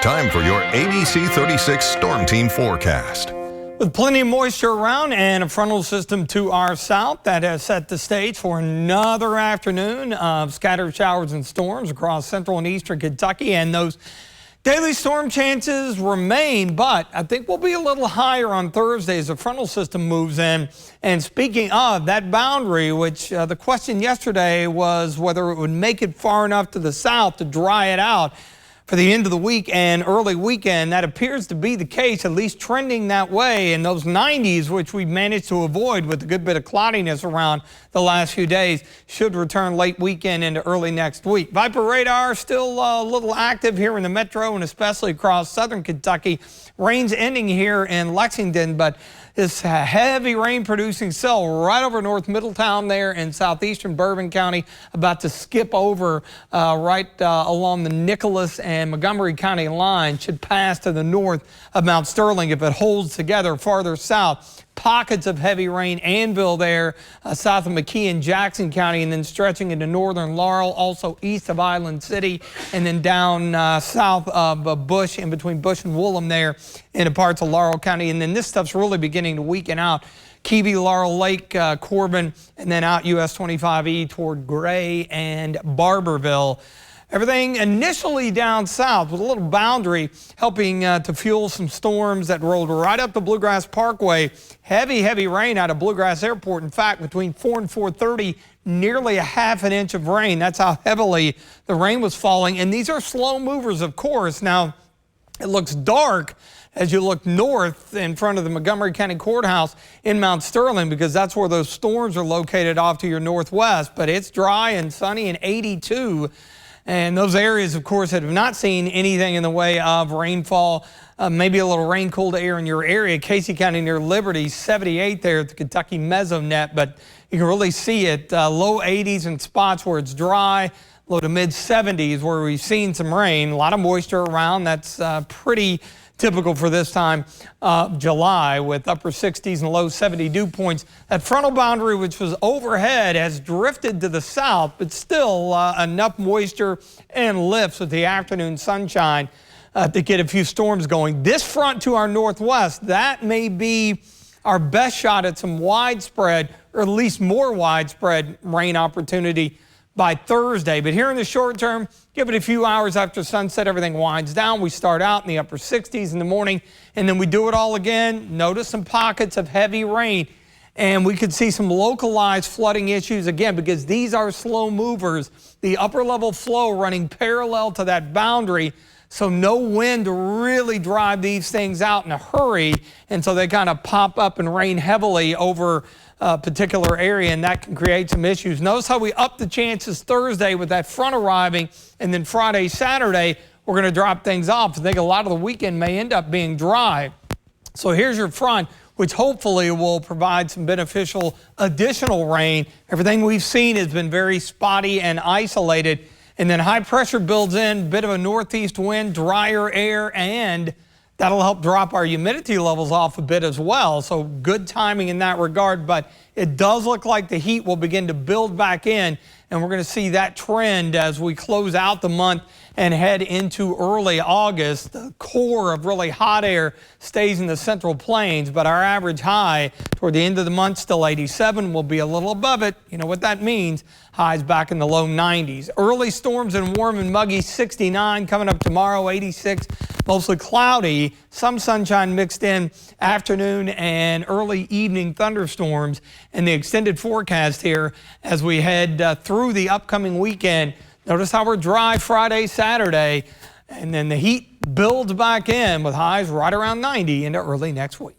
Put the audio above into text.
Time for your ABC 36 Storm Team forecast. With plenty of moisture around and a frontal system to our south, that has set the stage for another afternoon of scattered showers and storms across central and eastern Kentucky. And those daily storm chances remain, but I think we'll be a little higher on Thursday as the frontal system moves in. And speaking of that boundary, which the question yesterday was whether it would make it far enough to the south to dry it out for the end of the week and early weekend. That appears to be the case, at least trending that way. And those 90s, which we've managed to avoid with a good bit of cloudiness around the last few days, should return late weekend into early next week. Viper radar still a little active here in the metro and especially across southern Kentucky. Rain's ending here in Lexington, but this heavy rain producing cell right over North Middletown there in southeastern Bourbon County, about to skip over along the Nicholas and Montgomery County line, should pass to the north of Mount Sterling if it holds together farther south. Pockets of heavy rain, Anvil there south of McKee in Jackson County, and then stretching into northern Laurel, also east of Island City, and then down south of Bush, in between Bush and Woolham there into parts of Laurel County. And then this stuff's really beginning to weaken out. Keavy, Laurel Lake, Corbin, and then out US 25E toward Gray and Barberville. Everything initially down south with a little boundary helping to fuel some storms that rolled right up the Bluegrass Parkway. Heavy rain out of Bluegrass Airport. In fact, between 4 and 4:30, nearly a half an inch of rain. That's how heavily the rain was falling. And these are slow movers, of course. Now, it looks dark as you look north in front of the Montgomery County Courthouse in Mount Sterling, because that's where those storms are located off to your northwest. But it's dry and sunny and 82. And those areas, of course, that have not seen anything in the way of rainfall, maybe a little rain cooled air in your area. Casey County near Liberty, 78 there at the Kentucky Mesonet, but you can really see it. Low 80s in spots where it's dry, low to mid 70s where we've seen some rain. A lot of moisture around. That's pretty typical for this time of July, with upper 60s and low 70 dew points. That frontal boundary, which was overhead, has drifted to the south, but still enough moisture and lifts with the afternoon sunshine to get a few storms going. This front to our northwest, that may be our best shot at some widespread, or at least more widespread rain opportunity by Thursday. But here in the short term, give it a few hours after sunset, everything winds down. We start out in the upper 60s in the morning, and then we do it all again. Notice some pockets of heavy rain, and we could see some localized flooding issues again, because these are slow movers. The upper level flow running parallel to that boundary, so no wind to really drive these things out in a hurry, and so they kind of pop up and rain heavily over a particular area, and that can create some issues. Notice how we up the chances Thursday with that front arriving, and then Friday, Saturday, we're going to drop things off. I think a lot of the weekend may end up being dry. So here's your front, which hopefully will provide some beneficial additional rain. Everything we've seen has been very spotty and isolated. And then high pressure builds in, bit of a northeast wind, drier air, and that'll help drop our humidity levels off a bit as well. So good timing in that regard, but it does look like the heat will begin to build back in, and we're going to see that trend as we close out the month and head into early August. The core of really hot air stays in the central plains, but our average high toward the end of the month, still 87, will be a little above it. You know what that means. Highs back in the low 90s. Early storms and warm and muggy, 69 coming up tomorrow, 86. Mostly cloudy, some sunshine mixed in, afternoon and early evening thunderstorms. And the extended forecast here as we head through the upcoming weekend. Notice how we're dry Friday, Saturday, and then the heat builds back in with highs right around 90 into early next week.